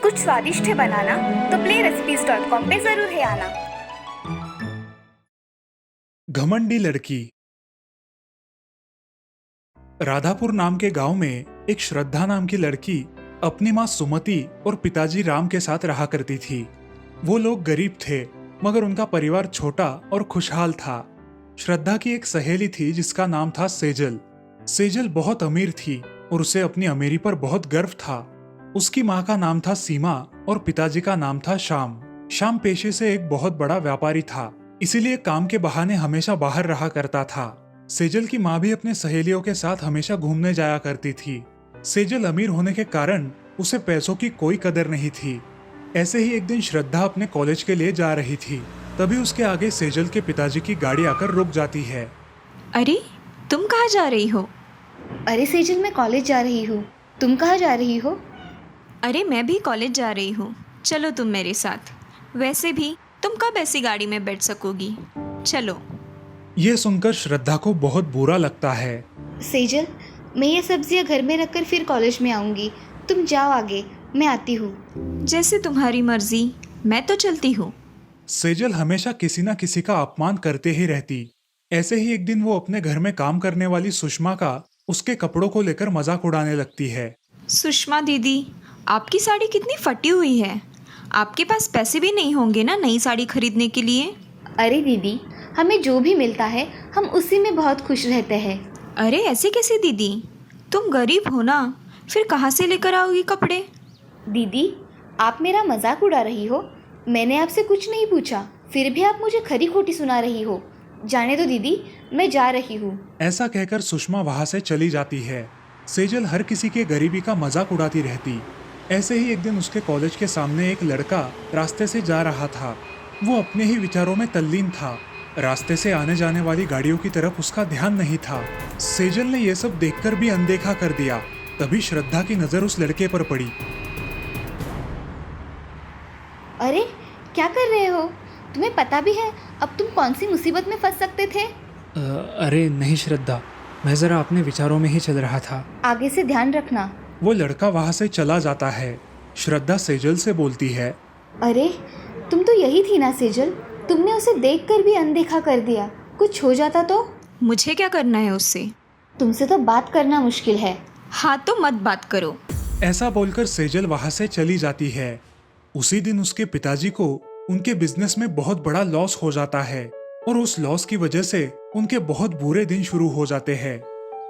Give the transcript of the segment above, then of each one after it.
कुछ स्वादिष्ट है बनाना तो playrecipes.com पे जरूर है आना। घमंडी लड़की। राधापुर नाम के गांव में एक श्रद्धा नाम की लड़की अपनी माँ सुमति और पिताजी राम के साथ रहा करती थी। वो लोग गरीब थे, मगर उनका परिवार छोटा और खुशहाल था। श्रद्धा की एक सहेली थी जिसका नाम था सेजल। सेजल बहुत अमीर थी और उसे अपनी अमीरी पर बहुत गर्व था। उसकी माँ का नाम था सीमा और पिताजी का नाम था श्याम। श्याम पेशे से एक बहुत बड़ा व्यापारी था, इसीलिए काम के बहाने हमेशा बाहर रहा करता था। सेजल की माँ भी अपने सहेलियों के साथ हमेशा घूमने जाया करती थी। सेजल अमीर होने के कारण उसे पैसों की कोई कदर नहीं थी। ऐसे ही एक दिन श्रद्धा अपने कॉलेज के लिए जा रही थी, तभी उसके आगे सेजल के पिताजी की गाड़ी आकर रुक जाती है। अरे, तुम कहाँ जा रही हो? अरे सेजल, मैं कॉलेज जा रही हूँ। तुम कहाँ जा रही हो? अरे, मैं भी कॉलेज जा रही हूँ। चलो तुम मेरे साथ। वैसे भी तुम कब ऐसी गाड़ी में बैठ सकोगी? चलो। ये सुनकर श्रद्धा को बहुत बुरा लगता है। सेजल, मैं ये सब्जियाँ घर में रखकर फिर कॉलेज में आऊँगी। तुम जाओ आगे, मैं आती हूँ। जैसे तुम्हारी मर्जी, मैं तो चलती हूँ। सेजल हमेशा किसी न किसी का अपमान करते ही रहती। ऐसे ही एक दिन वो अपने घर में काम करने वाली सुषमा का उसके कपड़ों को लेकर मजाक उड़ाने लगती है। सुषमा दीदी, आपकी साड़ी कितनी फटी हुई है। आपके पास पैसे भी नहीं होंगे ना नई साड़ी खरीदने के लिए? अरे दीदी, हमें जो भी मिलता है हम उसी में बहुत खुश रहते हैं। अरे ऐसे कैसे दीदी? तुम गरीब हो ना, फिर कहाँ से लेकर आओगी कपड़े? दीदी, आप मेरा मजाक उड़ा रही हो। मैंने आपसे कुछ नहीं पूछा, फिर भी आप मुझे खरी खोटी सुना रही हो। जाने दो दीदी, मैं जा रही हूँ। ऐसा कहकर सुषमा वहां से चली जाती है। सेजल हर किसी के गरीबी का मजाक उड़ाती रहती। ऐसे ही एक दिन उसके कॉलेज के सामने एक लड़का रास्ते से जा रहा था। वो अपने ही विचारों में तल्लीन था। रास्ते से आने जाने वाली गाड़ियों की तरफ उसका ध्यान नहीं था। सेजल ने यह सब देखकर भी अनदेखा कर दिया। तभी श्रद्धा की नजर उस लड़के पर पड़ी। अरे क्या कर रहे हो? तुम्हें पता भी है अब तुम कौन सी मुसीबत में फंस सकते थे? अरे नहीं श्रद्धा, मैं ज़रा अपने विचारों में ही चल रहा था। आगे से ध्यान रखना। वो लड़का वहां से चला जाता है। श्रद्धा सेजल से बोलती है, अरे तुम तो यही थी ना सेजल, तुमने उसे देखकर भी अनदेखा कर दिया। कुछ हो जाता तो? मुझे क्या करना है उससे? तुमसे तो बात करना मुश्किल है। हाँ तो मत बात करो। ऐसा बोलकर सेजल वहां से चली जाती है। उसी दिन उसके पिताजी को उनके बिजनेस में बहुत बड़ा लॉस हो जाता है और उस लॉस की वजह से उनके बहुत बुरे दिन शुरू हो जाते हैं।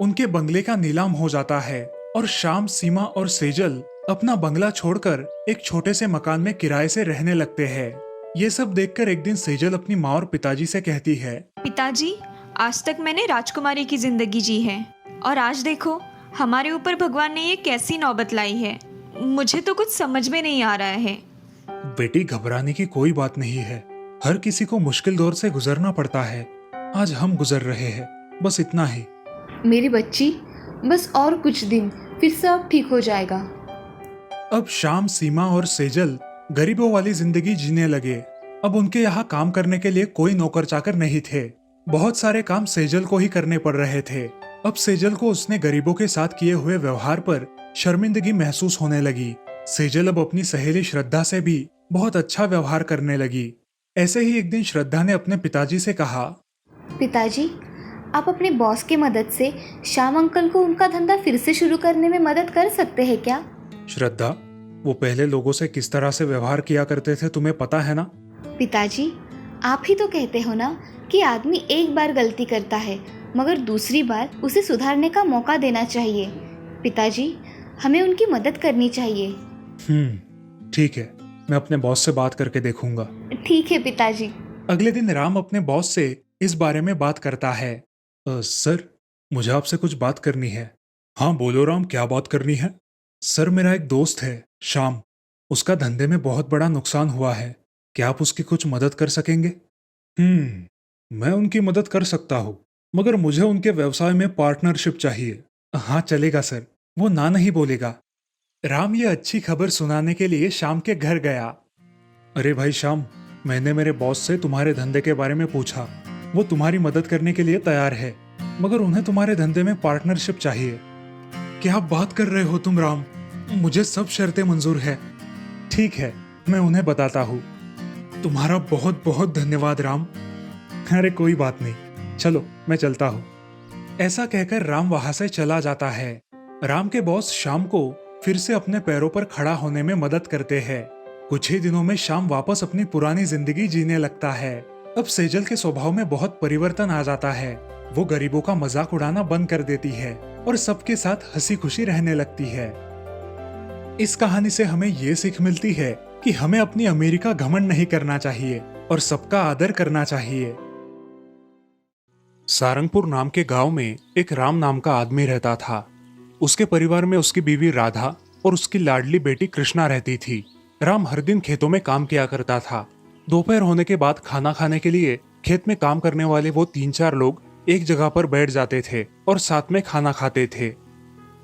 उनके बंगले का नीलाम हो जाता है और श्याम, सीमा और सेजल अपना बंगला छोड़कर एक छोटे से मकान में किराए से रहने लगते हैं। ये सब देखकर एक दिन सेजल अपनी माँ और पिताजी से कहती है, पिताजी, आज तक मैंने राजकुमारी की जिंदगी जी है और आज देखो हमारे ऊपर भगवान ने ये कैसी नौबत लाई है। मुझे तो कुछ समझ में नहीं आ रहा है। बेटी, घबराने की कोई बात नहीं है। हर किसी को मुश्किल दौर से गुजरना पड़ता है। आज हम गुजर रहे हैं, बस इतना ही। मेरी बच्ची, बस और कुछ दिन, फिर सब ठीक हो जाएगा। अब श्याम, सीमा और सेजल गरीबों वाली जिंदगी जीने लगे। अब उनके यहाँ काम करने के लिए कोई नौकर चाकर नहीं थे। बहुत सारे काम सेजल को ही करने पड़ रहे थे। अब सेजल को उसने गरीबों के साथ किए हुए व्यवहार पर शर्मिंदगी महसूस होने लगी। सेजल अब अपनी सहेली श्रद्धा से भी बहुत अच्छा व्यवहार करने लगी। ऐसे ही एक दिन श्रद्धा ने अपने पिताजी से कहा, पिताजी, आप अपने बॉस की मदद से श्याम अंकल को उनका धंधा फिर से शुरू करने में मदद कर सकते हैं क्या? श्रद्धा, वो पहले लोगों से किस तरह से व्यवहार किया करते थे तुम्हें पता है ना? पिताजी, आप ही तो कहते हो ना कि आदमी एक बार गलती करता है मगर दूसरी बार उसे सुधारने का मौका देना चाहिए। पिताजी, हमें उनकी मदद करनी चाहिए। ठीक है, मैं अपने बॉस से बात करके देखूंगा। ठीक है पिताजी। अगले दिन राम अपने बॉस से इस बारे में बात करता है। सर, मुझे आपसे कुछ बात करनी है। हाँ बोलो राम, क्या बात करनी है? सर, मेरा एक दोस्त है श्याम, उसका धंधे में बहुत बड़ा नुकसान हुआ है। क्या आप उसकी कुछ मदद कर सकेंगे? मैं उनकी मदद कर सकता हूँ, मगर मुझे उनके व्यवसाय में पार्टनरशिप चाहिए। हाँ चलेगा सर, वो ना नहीं बोलेगा। राम ये अच्छी खबर सुनाने के लिए श्याम के घर गया। अरे भाई श्याम, मैंने मेरे बॉस से तुम्हारे धंधे के बारे में पूछा। वो तुम्हारी मदद करने के लिए तैयार है। मगर उन्हें तुम्हारे धंधे में पार्टनरशिप चाहिए। क्या बात कर रहे हो तुम राम? मुझे सब शर्तें मंजूर है। ठीक है, मैं उन्हें बताता हूँ। तुम्हारा बहुत बहुत धन्यवाद राम। अरे कोई बात नहीं, चलो मैं चलता हूँ। ऐसा कहकर राम वहां से चला जाता है। राम के बॉस श्याम को फिर से अपने पैरों पर खड़ा होने में मदद करते हैं। कुछ ही दिनों में श्याम वापस अपनी पुरानी जिंदगी जीने लगता है। अब सेजल के स्वभाव में बहुत परिवर्तन आ जाता है। वो गरीबों का मजाक उड़ाना बंद कर देती है और सबके साथ हंसी खुशी रहने लगती है। इस कहानी से हमें ये सीख मिलती है कि हमें अपनी अमीरी का घमंड नहीं करना चाहिए और सबका आदर करना चाहिए। सारंगपुर नाम के गांव में एक राम नाम का आदमी रहता था। उसके परिवार में उसकी बीवी राधा और उसकी लाडली बेटी कृष्णा रहती थी। राम हर दिन खेतों में काम किया करता था। दोपहर होने के बाद खाना खाने के लिए खेत में काम करने वाले वो 3-4 लोग एक जगह पर बैठ जाते थे और साथ में खाना खाते थे।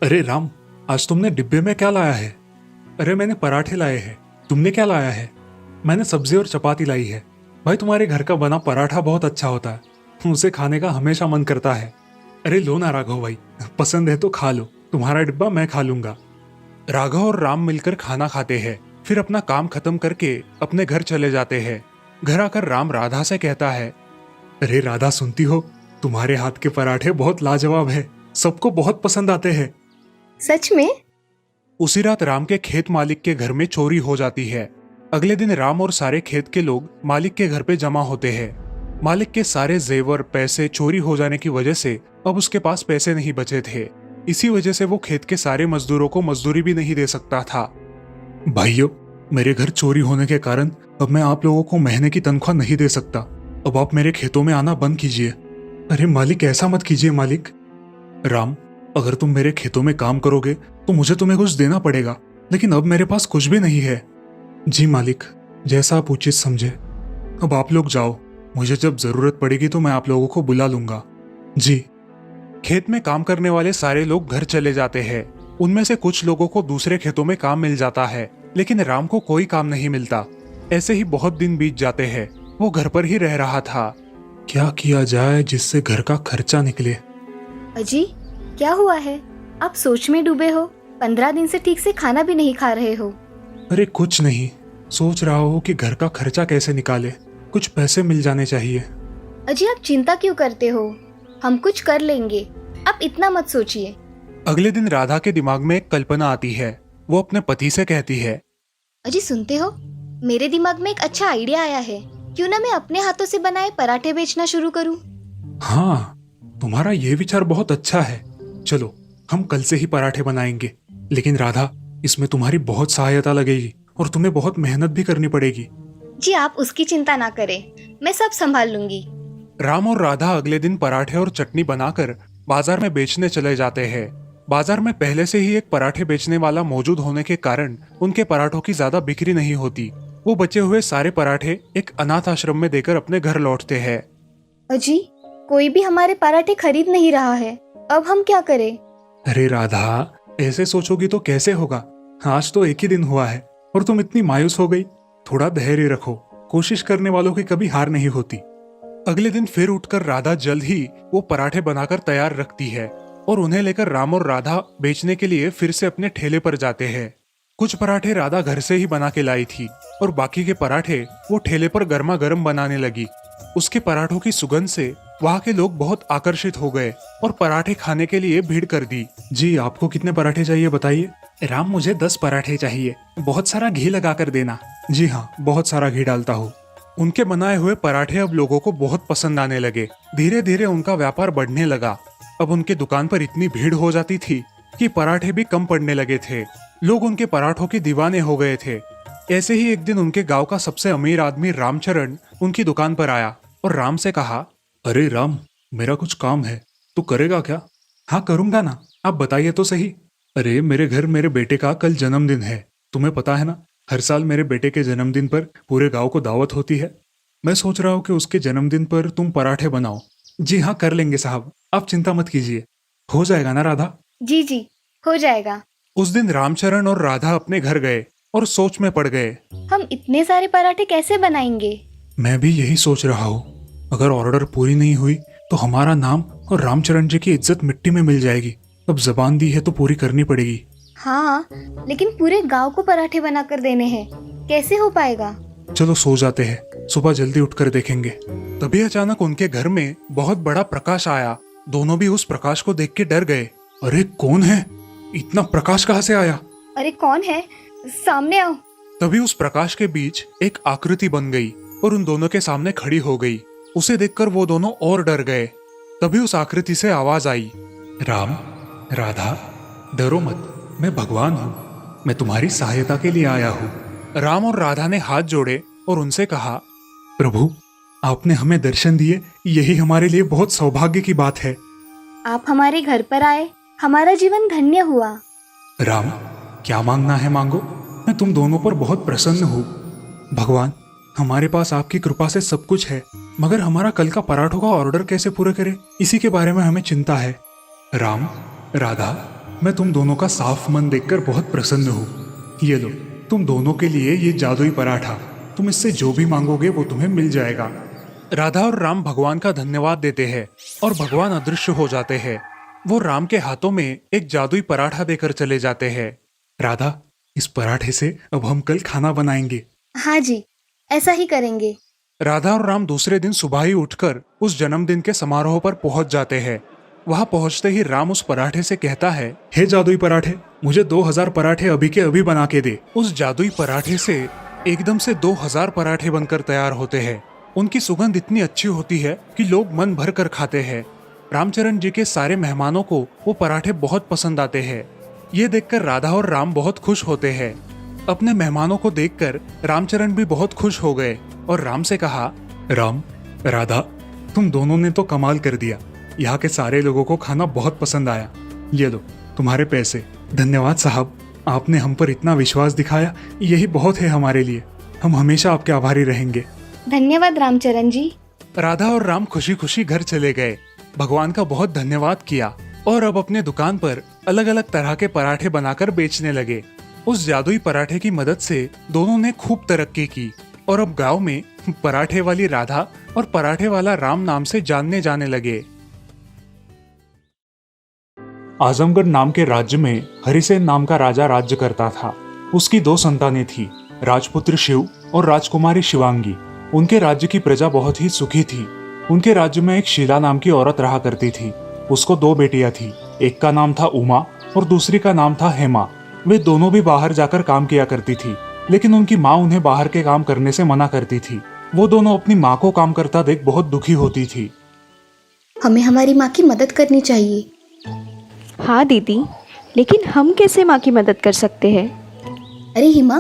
अरे राम, आज तुमने डिब्बे में क्या लाया है? अरे मैंने पराठे लाए हैं। तुमने क्या लाया है? मैंने सब्जी और चपाती लाई है। भाई तुम्हारे घर का बना पराठा बहुत अच्छा होता है, उसे खाने का हमेशा मन करता है। अरे लो ना राघव भाई, पसंद है तो खा लो, तुम्हारा डिब्बा मैं खा लूंगा। राघव और राम मिलकर खाना खाते हैं, फिर अपना काम खत्म करके अपने घर चले जाते हैं। घर आकर राम राधा से कहता है, अरे राधा सुनती हो, तुम्हारे हाथ के पराठे बहुत लाजवाब है, सबको बहुत पसंद आते हैं। सच में? उसी रात राम के खेत मालिक के घर में चोरी हो जाती है। अगले दिन राम और सारे खेत के लोग मालिक के घर पे जमा होते हैं। मालिक के सारे जेवर पैसे चोरी हो जाने की वजह से अब उसके पास पैसे नहीं बचे थे। इसी वजह से वो खेत के सारे मजदूरों को मजदूरी भी नहीं दे सकता था। भाइयों, मेरे घर चोरी होने के कारण अब मैं आप लोगों को महीने की तनख्वाह नहीं दे सकता। अब आप मेरे खेतों में आना बंद कीजिए। अरे मालिक, ऐसा मत कीजिए मालिक। राम, अगर तुम मेरे खेतों में काम करोगे तो मुझे तुम्हें कुछ देना पड़ेगा, लेकिन अब मेरे पास कुछ भी नहीं है। जी मालिक, जैसा आप उचित समझे। अब आप लोग जाओ, मुझे जब जरूरत पड़ेगी तो मैं आप लोगों को बुला लूंगा। जी। खेत में काम करने वाले सारे लोग घर चले जाते हैं। उनमें से कुछ लोगों को दूसरे खेतों में काम मिल जाता है, लेकिन राम को कोई काम नहीं मिलता। ऐसे ही बहुत दिन बीत जाते हैं। वो घर पर ही रह रहा था। क्या किया जाए जिससे घर का खर्चा निकले? अजी, क्या हुआ है? आप सोच में डूबे हो। 15 दिन से ठीक से खाना भी नहीं खा रहे हो। अरे कुछ नहीं, सोच रहा हूँ कि घर का खर्चा कैसे निकाले, कुछ पैसे मिल जाने चाहिए। अजी, आप चिंता क्यों करते हो? हम कुछ कर लेंगे, आप इतना मत सोचिए। अगले दिन राधा के दिमाग में एक कल्पना आती है। वो अपने पति से कहती है, अजी सुनते हो, मेरे दिमाग में एक अच्छा आइडिया आया है। क्यों ना मैं अपने हाथों से बनाए पराठे बेचना शुरू करूं? हाँ, तुम्हारा ये विचार बहुत अच्छा है। चलो हम कल से ही पराठे बनाएंगे। लेकिन राधा, इसमें तुम्हारी बहुत सहायता लगेगी और तुम्हें बहुत मेहनत भी करनी पड़ेगी। जी आप उसकी चिंता ना करें, मैं सब संभाल लूंगी। राम और राधा अगले दिन पराठे और चटनी बनाकर बाजार में बेचने चले जाते हैं। बाजार में पहले से ही एक पराठे बेचने वाला मौजूद होने के कारण उनके पराठों की ज्यादा बिक्री नहीं होती। वो बचे हुए सारे पराठे एक अनाथ आश्रम में देकर अपने घर लौटते हैं। अजी, कोई भी हमारे पराठे खरीद नहीं रहा है, अब हम क्या करें? अरे राधा, ऐसे सोचोगी तो कैसे होगा? आज तो एक ही दिन हुआ है और तुम इतनी मायूस हो गई। थोड़ा धैर्य रखो, कोशिश करने वालों की कभी हार नहीं होती। अगले दिन फिर उठकर राधा जल्द ही वो पराठे बनाकर तैयार रखती है और उन्हें लेकर राम और राधा बेचने के लिए फिर से अपने ठेले पर जाते हैं। कुछ पराठे राधा घर से ही बना के लाई थी और बाकी के पराठे वो ठेले पर गर्मा गर्म बनाने लगी। उसके पराठों की सुगंध से वहाँ के लोग बहुत आकर्षित हो गए और पराठे खाने के लिए भीड़ कर दी। जी, आपको कितने पराठे चाहिए बताइए? राम, मुझे 10 पराठे चाहिए, बहुत सारा घी लगा कर देना। जी हाँ, बहुत सारा घी डालता हूँ। उनके बनाए हुए पराठे अब लोगों को बहुत पसंद आने लगे। धीरे धीरे उनका व्यापार बढ़ने लगा। अब उनके दुकान पर इतनी भीड़ हो जाती थी कि पराठे भी कम पड़ने लगे थे। लोग उनके पराठों के दीवाने हो गए थे। ऐसे ही एक दिन उनके गांव का सबसे अमीर आदमी रामचरण उनकी दुकान पर आया और राम से कहा, अरे राम, मेरा कुछ काम है, तू करेगा क्या? हाँ करूंगा ना, आप बताइए तो सही। अरे मेरे घर मेरे बेटे का कल जन्मदिन है, तुम्हें पता है ना, हर साल मेरे बेटे के जन्मदिन पर पूरे गांव को दावत होती है। मैं सोच रहा हूँ कि उसके जन्मदिन पर तुम पराठे बनाओ। जी हाँ, कर लेंगे साहब, आप चिंता मत कीजिए। हो जाएगा ना राधा? जी जी, हो जाएगा। उस दिन रामचरण और राधा अपने घर गए और सोच में पड़ गए। हम इतने सारे पराठे कैसे बनाएंगे? मैं भी यही सोच रहा हूँ। अगर ऑर्डर पूरी नहीं हुई तो हमारा नाम और रामचरण जी की इज्जत मिट्टी में मिल जाएगी। अब जबान दी है तो पूरी करनी पड़ेगी। हाँ, लेकिन पूरे गांव को पराठे बनाकर देने हैं, कैसे हो पाएगा? चलो सो जाते हैं, सुबह जल्दी उठकर देखेंगे। तभी अचानक उनके घर में बहुत बड़ा प्रकाश आया। दोनों भी उस प्रकाश को देख के डर गए। अरे कौन है? इतना प्रकाश कहाँ से आया? अरे कौन है? सामने आओ। तभी उस प्रकाश के बीच एक आकृति बन गई और उन दोनों के सामने खड़ी हो गई। उसे देखकर वो दोनों और डर गए। तभी उस आकृति से आवाज आई, राम, राधा, डरो मत, मैं भगवान हूँ, मैं तुम्हारी सहायता के लिए आया हूँ। राम और राधा ने हाथ जोड़े और उनसे कहा, प्रभु, आपने हमें दर्शन दिए, यही हमारे लिए बहुत सौभाग्य की बात है। आप हमारे घर पर आए, हमारा जीवन धन्य हुआ। राम, क्या मांगना है मांगो, मैं तुम दोनों पर बहुत प्रसन्न हूँ। भगवान, हमारे पास आपकी कृपा से सब कुछ है, मगर हमारा कल का पराठों का ऑर्डर कैसे पूरा करें, इसी के बारे में हमें चिंता है। राम, राधा, मैं तुम दोनों का साफ मन देखकर बहुत प्रसन्न हूँ। ये लो, तुम दोनों के लिए ये जादुई पराठा, तुम इससे जो भी मांगोगे वो तुम्हें मिल जाएगा। राधा और राम भगवान का धन्यवाद देते हैं और भगवान अदृश्य हो जाते हैं। वो राम के हाथों में एक जादुई पराठा देकर चले जाते हैं। राधा, इस पराठे से अब हम कल खाना बनाएंगे। हाँ जी, ऐसा ही करेंगे। राधा और राम दूसरे दिन सुबह ही उठकर उस जन्मदिन के समारोह पर पहुंच जाते हैं। वहां पहुंचते ही राम उस पराठे से कहता है, हे जादुई पराठे, मुझे 2000 पराठे अभी के अभी बना के दे। उस जादुई पराठे से एकदम से 2000 पराठे बनकर तैयार होते हैं। उनकी सुगंध इतनी अच्छी होती है कि लोग मन भर कर खाते हैं। रामचरण जी के सारे मेहमानों को वो पराठे बहुत पसंद आते हैं। ये देखकर राधा और राम बहुत खुश होते हैं। अपने मेहमानों को देखकर रामचरण भी बहुत खुश हो गए और राम से कहा, राम, राधा, तुम दोनों ने तो कमाल कर दिया। यहाँ के सारे लोगों को खाना बहुत पसंद आया। ये लो तुम्हारे पैसे। धन्यवाद साहब, आपने हम पर इतना विश्वास दिखाया, यही बहुत है हमारे लिए। हम हमेशा आपके आभारी रहेंगे। धन्यवाद रामचरण जी। राधा और राम खुशी खुशी घर चले गए, भगवान का बहुत धन्यवाद किया और अब अपने दुकान पर अलग अलग तरह के पराठे बनाकर बेचने लगे। उस जादुई पराठे की मदद से दोनों ने खूब तरक्की की और अब गांव में पराठे वाली राधा और पराठे वाला राम नाम से जानने जाने लगे। आजमगढ़ नाम के राज्य में हरिसेन नाम का राजा राज्य करता था। उसकी 2 संतानें थी, राजपुत्र शिव और राजकुमारी शिवांगी। उनके राज्य की प्रजा बहुत ही सुखी थी। उनके राज्य में एक शीला नाम की औरत रहा करती थी। उसको 2 बेटियां थी, एक का नाम था उमा और दूसरी का नाम था हेमा। वे दोनों भी बाहर जाकर काम किया करती थी, लेकिन उनकी माँ उन्हें बाहर के काम करने से मना करती थी। वो दोनों अपनी माँ को काम करता देख बहुत दुखी होती थी। हमें हमारी माँ की मदद करनी चाहिए। हाँ दीदी, लेकिन हम कैसे माँ की मदद कर सकते हैं? अरे हिमा,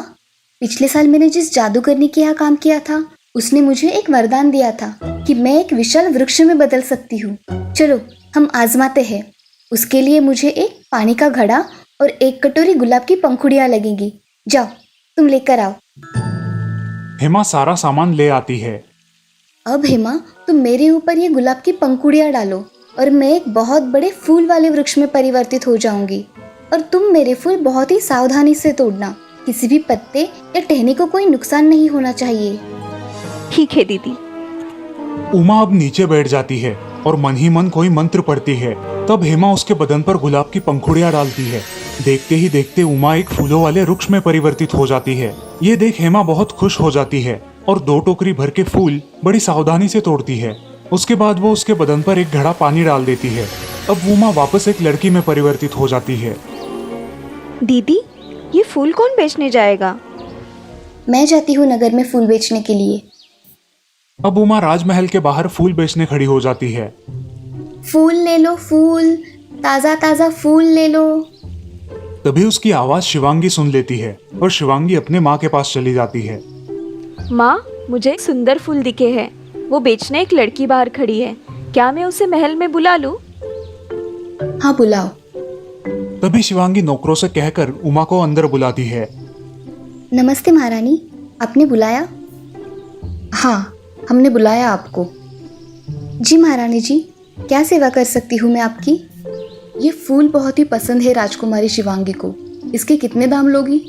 पिछले साल मैंने जिस जादूगरनी के यहाँ काम किया था, उसने मुझे एक वरदान दिया था कि मैं एक विशाल वृक्ष में बदल सकती हूँ। चलो हम आजमाते हैं। उसके लिए मुझे एक पानी का घड़ा और 1 कटोरी गुलाब की पंखुड़ियाँ लगेंगी। जाओ, तुम लेकर आओ। हेमा सारा सामान ले आती है। अब हेमा, तुम मेरे ऊपर ये गुलाब की पंखुड़ियाँ डालो और मैं एक बहुत बड़े फूल वाले वृक्ष में परिवर्तित हो जाऊंगी। और तुम मेरे फूल बहुत ही सावधानी से तोड़ना, किसी भी पत्ते या टहनी को कोई नुकसान नहीं होना चाहिए। ठीक है दीदी। उमा अब नीचे बैठ जाती है और मन ही मन कोई मंत्र पढ़ती है। तब हेमा उसके बदन पर गुलाब की पंखुड़ियाँ डालती है। देखते ही देखते उमा एक फूलों वाले वृक्ष में परिवर्तित हो जाती है। ये देख हेमा बहुत खुश हो जाती है और 2 टोकरी भर के फूल बड़ी सावधानी से तोड़ती है। उसके बाद वो उसके बदन पर एक घड़ा पानी डाल देती है। अब उमा वापस एक लड़की में परिवर्तित हो जाती है। दीदी, ये फूल कौन बेचने जाएगा? मैं जाती हूँ नगर में फूल बेचने के लिए। अब उमा राजमहल के बाहर फूल बेचने खड़ी हो जाती है। फूल ले लो, फूल, ताज़ा ताज़ा फूल ले लो। तभी उसकी आवाज शिवांगी सुन लेती है और शिवांगी अपने माँ के पास चली जाती है। माँ, मुझे एक सुंदर फूल दिखे हैं। वो बेचने एक लड़की बाहर खड़ी है। क्या मैं उसे महल में बुला लूं? हाँ, बुलाओ। तभी शिवांगी नौकरों से कहकर उमा को अंदर बुलाती है। नमस्ते महारानी, आपने बुलाया? हाँ, हमने बुलाया आपको। जी महारानी जी, क्या सेवा कर सकती हूँ मैं आपकी? ये फूल बहुत ही पसंद है राजकुमारी शिवांगी को। इसके कितने दाम लोगी?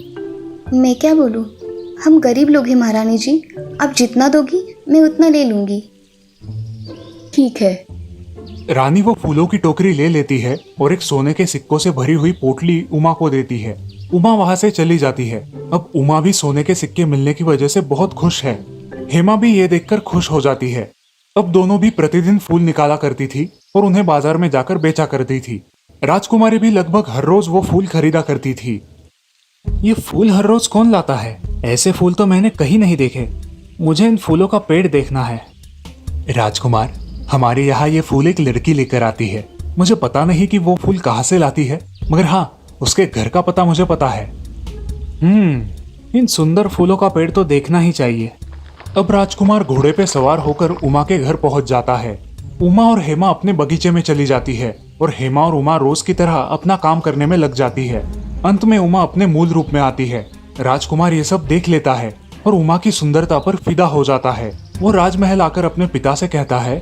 मैं क्या बोलूँ, हम गरीब लोग हैं महारानी जी। आप जितना दोगी मैं उतना ले लूँगी। ठीक है, रानी वो फूलों की टोकरी ले लेती है और एक सोने के सिक्कों से भरी हुई पोटली उमा को देती है। उमा वहां से चली जाती है। अब उमा भी सोने के सिक्के मिलने की वजह से बहुत खुश है। हेमा भी ये देखकर खुश हो जाती है। अब दोनों भी प्रतिदिन फूल निकाला करती थी और उन्हें बाजार में जाकर बेचा करती थी। राजकुमारी भी लगभग हर रोज वो फूल खरीदा करती थी। ये फूल हर रोज कौन लाता है? ऐसे फूल तो मैंने कहीं नहीं देखे। मुझे इन फूलों का पेड़ देखना है। राजकुमार, हमारे यहाँ ये फूल एक लड़की लेकर आती है। मुझे पता नहीं कि वो फूल कहाँ से लाती है, मगर हाँ, उसके घर का पता मुझे पता है। इन सुंदर फूलों का पेड़ तो देखना ही चाहिए। अब राजकुमार घोड़े पे सवार होकर उमा के घर पहुंच जाता है। उमा और हेमा अपने बगीचे में चली जाती है और हेमा और उमा रोज की तरह अपना काम करने में लग जाती है। अंत में उमा अपने मूल रूप में आती है। राजकुमार ये सब देख लेता है और उमा की सुंदरता पर फिदा हो जाता है। वो राजमहल आकर अपने पिता से कहता है,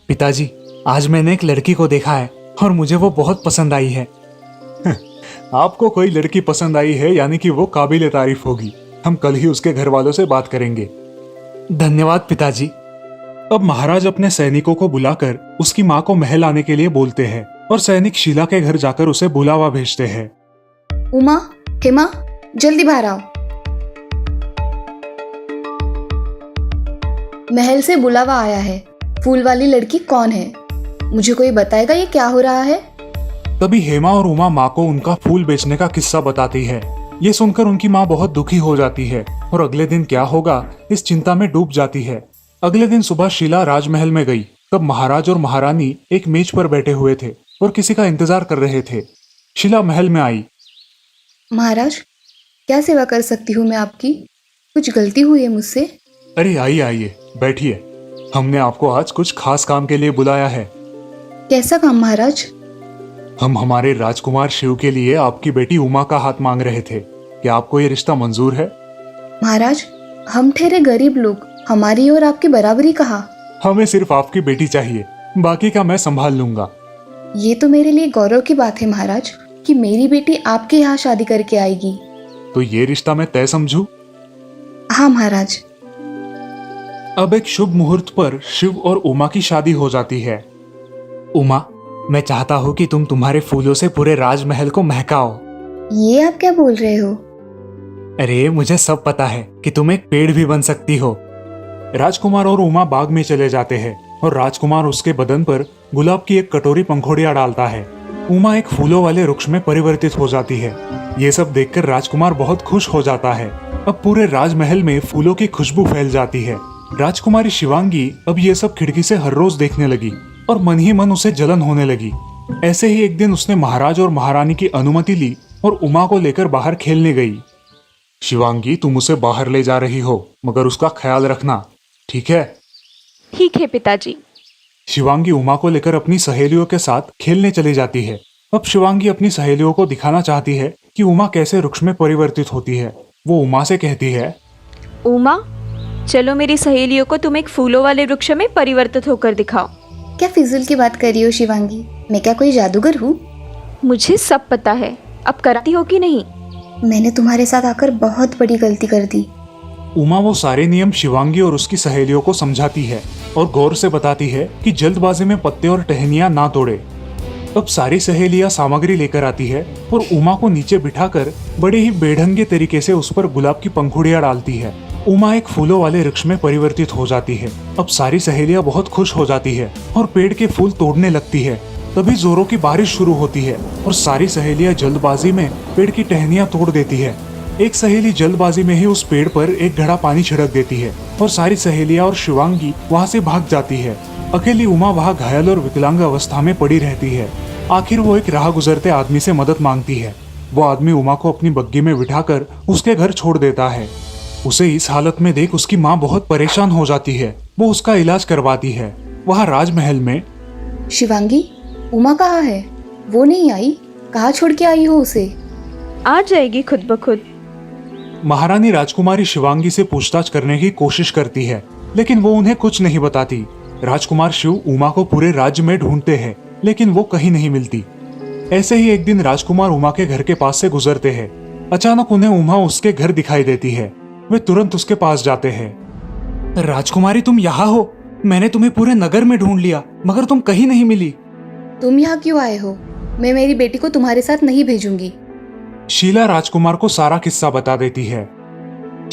पिताजी, आज मैंने एक लड़की को देखा है और मुझे वो बहुत पसंद आई है। आपको कोई लड़की पसंद आई है यानी कि वो काबिल तारीफ होगी। हम कल ही उसके घर वालों से बात करेंगे। धन्यवाद पिताजी। अब महाराज अपने सैनिकों को बुलाकर उसकी माँ को महल आने के लिए बोलते हैं और सैनिक शीला के घर जाकर उसे बुलावा भेजते हैं। उमा, हेमा, जल्दी बाहर आओ। महल से बुलावा आया है। फूल वाली लड़की कौन है? मुझे कोई बताएगा ये क्या हो रहा है? तभी हेमा और उमा माँ को उनका फूल बेचने का किस्सा बताती है। ये सुनकर उनकी माँ बहुत दुखी हो जाती है और अगले दिन क्या होगा इस चिंता में डूब जाती है। अगले दिन सुबह शीला राजमहल में गई। तब महाराज और महारानी एक मेज पर बैठे हुए थे और किसी का इंतजार कर रहे थे। शीला महल में आई। महाराज, क्या सेवा कर सकती हूँ मैं आपकी? कुछ गलती हुई है मुझसे? अरे आइए आइए, बैठिए। हमने आपको आज कुछ खास काम के लिए बुलाया है। कैसा काम महाराज? हम हमारे राजकुमार शिव के लिए आपकी बेटी उमा का हाथ मांग रहे थे। क्या आपको ये रिश्ता मंजूर है? महाराज, हम ठहरे गरीब लोग, हमारी और आपकी बराबरी कहाँ? हमें सिर्फ आपकी बेटी चाहिए, बाकी का मैं संभाल लूंगा। ये तो मेरे लिए गौरव की बात है महाराज कि मेरी बेटी आपके यहाँ शादी करके आएगी। तो ये रिश्ता मैं तय समझूं? हाँ महाराज। अब एक शुभ मुहूर्त पर शिव और उमा की शादी हो जाती है। उमा, मैं चाहता हूँ कि तुम तुम्हारे फूलों से पूरे राजमहल को महकाओ। ये आप क्या बोल रहे हो? अरे मुझे सब पता है कि तुम एक पेड़ भी बन सकती हो। राजकुमार और उमा बाग में चले जाते हैं और राजकुमार उसके बदन पर गुलाब की एक कटोरी पंखुड़ियां डालता है। उमा एक फूलों वाले वृक्ष में परिवर्तित हो जाती है। ये सब देखकर राजकुमार बहुत खुश हो जाता है। अब पूरे राजमहल में फूलों की खुशबू फैल जाती है। राजकुमारी शिवांगी अब ये सब खिड़की से हर रोज देखने लगी और मन ही मन उसे जलन होने लगी। ऐसे ही एक दिन उसने महाराज और महारानी की अनुमति ली और उमा को लेकर बाहर खेलने गई। शिवांगी, तुम उसे बाहर ले जा रही हो, मगर उसका ख्याल रखना, ठीक है? ठीक है पिताजी। शिवांगी उमा को लेकर अपनी सहेलियों के साथ खेलने चली जाती है। अब शिवांगी अपनी सहेलियों को दिखाना चाहती है कि उमा कैसे वृक्ष में परिवर्तित होती है। वो उमा से कहती है, उमा, चलो मेरी सहेलियों को तुम एक फूलों वाले वृक्ष में परिवर्तित होकर दिखाओ। क्या फिजूल की बात कर रही हो शिवांगी? मैं क्या कोई जादूगर हूँ? मुझे सब पता है, अब कराती हो कि नहीं? मैंने तुम्हारे साथ आकर बहुत बड़ी गलती कर दी। उमा वो सारे नियम शिवांगी और उसकी सहेलियों को समझाती है और गौर से बताती है कि जल्दबाजी में पत्ते और टहनियां ना तोड़े। अब सारी सहेलियां सामग्री लेकर आती है और उमा को नीचे बिठाकर बड़े ही बेढंगे तरीके से उस पर गुलाब की पंखुड़ियां डालती है। उमा एक फूलों वाले वृक्ष में परिवर्तित हो जाती है। अब सारी सहेलियां बहुत खुश हो जाती है और पेड़ के फूल तोड़ने लगती है। तभी जोरों की बारिश शुरू होती है और सारी सहेलियां जल्दबाजी में पेड़ की टहनियां तोड़ देती है। एक सहेली जल्दबाजी में ही उस पेड़ पर एक घड़ा पानी छिड़क देती है और सारी सहेलियां और शिवांगी वहां से भाग जाती है। अकेली उमा वहां घायल और विकलांग अवस्था में पड़ी रहती है। आखिर वो एक राह गुजरते आदमी से मदद मांगती है। वो आदमी उमा को अपनी बग्गी में बिठाकर उसके घर छोड़ देता है। उसे इस हालत में देख उसकी माँ बहुत परेशान हो जाती है। वो उसका इलाज करवाती है। वहाँ राजमहल में शिवांगी, उमा कहाँ है? वो नहीं आई? कहाँ छोड़ के आई हो उसे? आ जाएगी खुद ब खुद। महारानी राजकुमारी शिवांगी से पूछताछ करने की कोशिश करती है, लेकिन वो उन्हें कुछ नहीं बताती। राजकुमार शिव उमा को पूरे राज्य में ढूंढते हैं, लेकिन वो कहीं नहीं मिलती। ऐसे ही एक दिन राजकुमार उमा के घर के पास से गुजरते हैं। अचानक उन्हें उमा उसके घर दिखाई देती है। वे तुरंत उसके पास जाते हैं। राजकुमारी, तुम यहाँ हो? मैंने तुम्हें पूरे नगर में ढूंढ लिया, मगर तुम कहीं नहीं मिली। तुम यहाँ क्यों आए हो? मैं मेरी बेटी को तुम्हारे साथ नहीं भेजूंगी। शीला राजकुमार को सारा किस्सा बता देती है।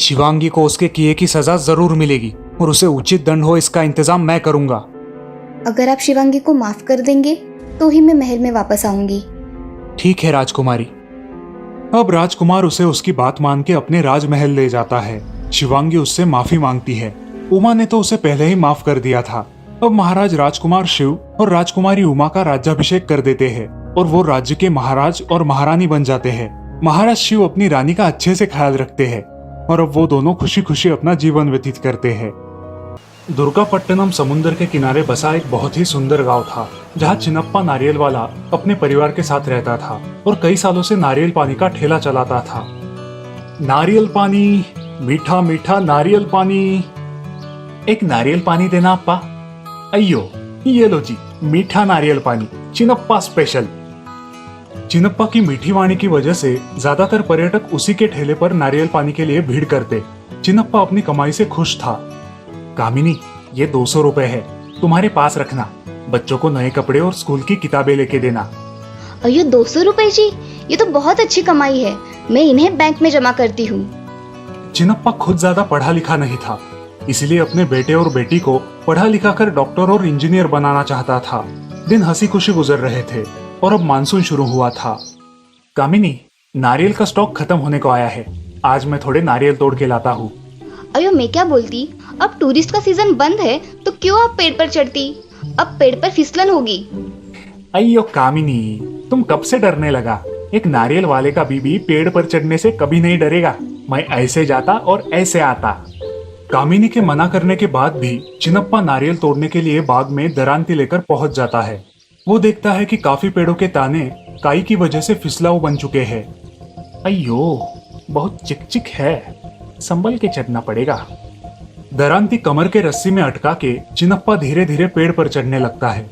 शिवांगी को उसके किए की सजा जरूर मिलेगी और उसे उचित दंड हो इसका इंतजाम मैं करूंगा। अगर आप शिवांगी को माफ कर देंगे तो ही मैं महल में वापस आऊंगी। ठीक है राजकुमारी। अब राजकुमार उसे उसकी बात मान के अपने राजमहल ले जाता है। शिवांगी उससे माफी मांगती है। उमा ने तो उसे पहले ही माफ कर दिया था। अब महाराज राजकुमार शिव और राजकुमारी उमा का राज्याभिषेक कर देते हैं और वो राज्य के महाराज और महारानी बन जाते हैं। महाराज शिव अपनी रानी का अच्छे से ख्याल रखते हैं और अब वो दोनों खुशी खुशी अपना जीवन व्यतीत करते हैं। दुर्गापट्टनम समुद्र के किनारे बसा एक बहुत ही सुंदर गांव था, जहां चिनप्पा नारियल वाला अपने परिवार के साथ रहता था और कई सालों से नारियल पानी का ठेला चलाता था। नारियल पानी, मीठा मीठा नारियल पानी। एक नारियल पानी देना अप्पा। अयो ये लो जी, मीठा नारियल पानी, चिनप्पा स्पेशल। चिनप्पा की मीठी वाणी की वजह से ज्यादातर पर्यटक उसी के ठेले पर नारियल पानी के लिए भीड़ करते। चिनप्पा अपनी कमाई से खुश था। कामिनी, ये 200 रुपए है, तुम्हारे पास रखना। बच्चों को नए कपड़े और स्कूल की किताबें लेके देना। अयो 200 रुपए जी, ये तो बहुत अच्छी कमाई है। मैं इन्हें बैंक में जमा करती हूँ। चिनप्पा खुद ज्यादा पढ़ा लिखा नहीं था, इसलिए अपने बेटे और बेटी को पढ़ा लिखा कर डॉक्टर और इंजीनियर बनाना चाहता था। दिन हंसी खुशी गुजर रहे थे और अब मानसून शुरू हुआ था। कामिनी, नारियल का स्टॉक खत्म होने को आया है। आज मैं थोड़े नारियल तोड़ के लाता हूँ। अयो मैं क्या बोलती, अब टूरिस्ट का सीजन बंद है तो क्यों आप पेड़ पर चढ़ती? अब पेड़ पर फिसलन होगी। अयो कामिनी, तुम कब से डरने लगा? एक नारियल वाले का बीबी पेड़ पर चढ़ने से कभी नहीं डरेगा। मैं ऐसे जाता और ऐसे आता। कामिनी के मना करने के बाद भी चिनप्पा नारियल तोड़ने के लिए बाग में दरांती लेकर पहुंच जाता है। वो देखता है कि काफी पेड़ों के ताने काई की वजह से फिसलाऊ बन चुके हैं। अयो, बहुत चिकचिक है, संभल के चढ़ना पड़ेगा। दरांती कमर के रस्सी में अटका के चिनप्पा धीरे धीरे पेड़ पर चढ़ने लगता है।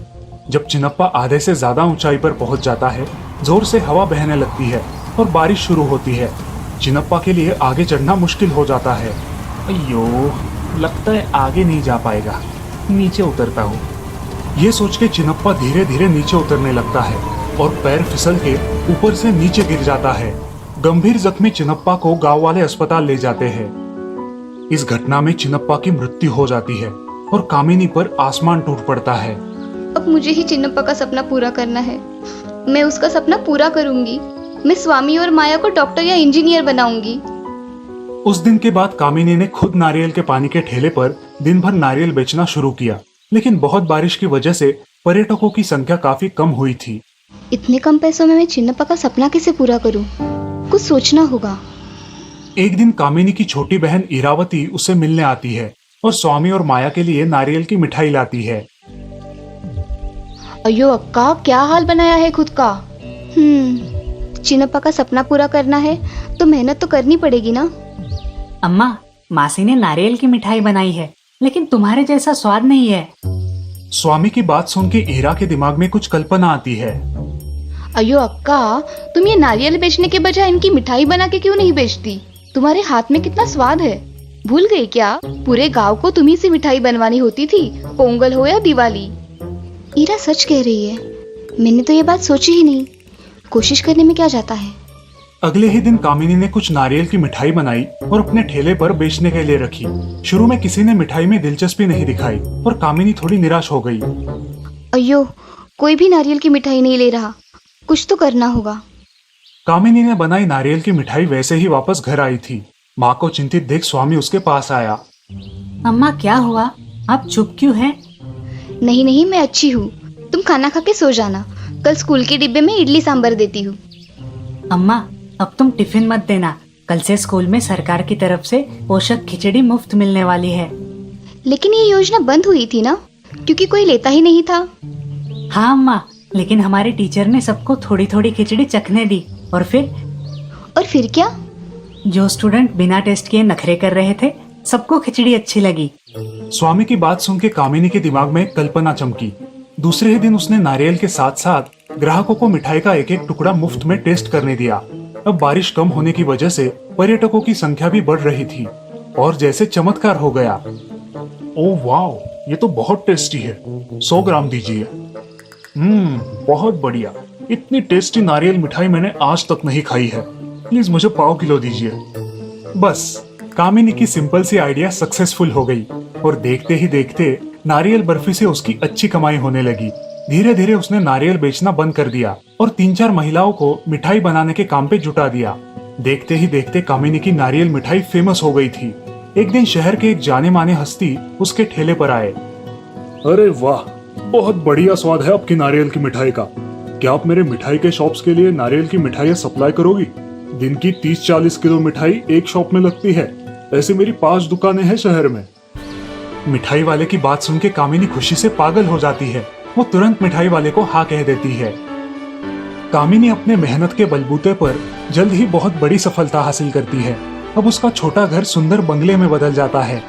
जब चिनप्पा आधे से ज्यादा ऊंचाई पर पहुंच जाता है, जोर से हवा बहने लगती है और बारिश शुरू होती है। चिनप्पा के लिए आगे चढ़ना मुश्किल हो जाता है। अयो, लगता है आगे नहीं जा पाएगा, नीचे उतरता हूँ। ये सोच के चिनप्पा धीरे धीरे नीचे उतरने लगता है और पैर फिसल के ऊपर से नीचे गिर जाता है। गंभीर जख्मी चिनप्पा को गांव वाले अस्पताल ले जाते हैं। इस घटना में चिनप्पा की मृत्यु हो जाती है और कामिनी पर आसमान टूट पड़ता है। अब मुझे ही चिन्नप्पा का सपना पूरा करना है। मैं उसका सपना पूरा करूंगी। मैं स्वामी और माया को डॉक्टर या इंजीनियर बनाऊंगी। उस दिन के बाद कामिनी ने खुद नारियल के पानी के ठेले पर दिन भर नारियल बेचना शुरू किया, लेकिन बहुत बारिश की वजह से पर्यटकों की संख्या काफी कम हुई थी। इतने कम पैसों में मैं चिन्नप्पा का सपना कैसे पूरा करूं? कुछ सोचना होगा। एक दिन कामिनी की छोटी बहन इरावती उसे मिलने आती है और स्वामी और माया के लिए नारियल की मिठाई लाती है। अयो अक्का, क्या हाल बनाया है खुद का। चिन्नप्पा का सपना पूरा करना है तो मेहनत तो करनी पड़ेगी ना। अम्मा, मासी ने नारियल की मिठाई बनाई है, लेकिन तुम्हारे जैसा स्वाद नहीं है। स्वामी की बात सुन के ईरा के दिमाग में कुछ कल्पना आती है। अयो अक्का, तुम ये नारियल बेचने के बजाय इनकी मिठाई बना के क्यों नहीं बेचती? तुम्हारे हाथ में कितना स्वाद है। भूल गई क्या? पूरे गांव को तुम्ही से मिठाई बनवानी होती थी, पोंगल हो या दिवाली। ईरा सच कह रही है, मैंने तो ये बात सोची ही नहीं। कोशिश करने में क्या जाता है। अगले ही दिन कामिनी ने कुछ नारियल की मिठाई बनाई और अपने ठेले पर बेचने के लिए रखी। शुरू में किसी ने मिठाई में दिलचस्पी नहीं दिखाई और कामिनी थोड़ी निराश हो गई। अयो, कोई भी नारियल की मिठाई नहीं ले रहा। कुछ तो करना होगा। कामिनी ने बनाई नारियल की मिठाई वैसे ही वापस घर आई थी। माँ को चिंतित देख स्वामी उसके पास आया। अम्मा, क्या हुआ? आप चुप क्यों हैं? नहीं नहीं, मैं अच्छी हूँ। तुम खाना खा के सो जाना। कल स्कूल के डिब्बे में इडली सांभर देती हूँ। अम्मा, अब तुम टिफिन मत देना। कल से स्कूल में सरकार की तरफ से पोषक खिचड़ी मुफ्त मिलने वाली है। लेकिन ये योजना बंद हुई थी ना, क्योंकि कोई लेता ही नहीं था। हाँ अम्मा, लेकिन हमारे टीचर ने सबको थोड़ी थोड़ी खिचड़ी चखने दी। और फिर क्या? जो स्टूडेंट बिना टेस्ट किए नखरे कर रहे थे, सबको खिचड़ी अच्छी लगी। स्वामी की बात सुन के कामिनी के दिमाग में कल्पना चमकी। दूसरे ही दिन उसने नारियल के साथ साथ ग्राहकों को मिठाई का एक एक टुकड़ा मुफ्त में टेस्ट करने दिया। अब बारिश कम होने की वजह से पर्यटकों की संख्या भी बढ़ रही थी और जैसे चमत्कार हो गया। ओह वाओ, ये तो बहुत टेस्टी है, 100 ग्राम दीजिए। बहुत बढ़िया। इतनी टेस्टी नारियल मिठाई मैंने आज तक नहीं खाई है। प्लीज मुझे पाव किलो दीजिए। बस कामिनी की सिंपल सी आइडिया सक्सेसफुल हो गई और देखते ही देखते नारियल बर्फी से उसकी अच्छी कमाई होने लगी। धीरे धीरे उसने नारियल बेचना बंद कर दिया और 3-4 महिलाओं को मिठाई बनाने के काम पे जुटा दिया। देखते ही देखते कामिनी की नारियल मिठाई फेमस हो गई थी। एक दिन शहर के एक जाने माने हस्ती उसके ठेले पर आए। अरे वाह, बहुत बढ़िया स्वाद है आपकी नारियल की मिठाई का। क्या आप मेरे मिठाई के शॉप्स के लिए नारियल की मिठाइयाँ सप्लाई करोगी? दिन की 30-40 किलो मिठाई एक शॉप में लगती है। ऐसे मेरी 5 दुकानें हैं शहर में। मिठाई वाले की बात सुन के कामिनी खुशी से पागल हो जाती है। वो तुरंत मिठाई वाले को हाँ कह देती है। कामिनी अपने मेहनत के बलबूते पर जल्द ही बहुत बड़ी सफलता हासिल करती है। अब उसका छोटा घर सुंदर बंगले में बदल जाता है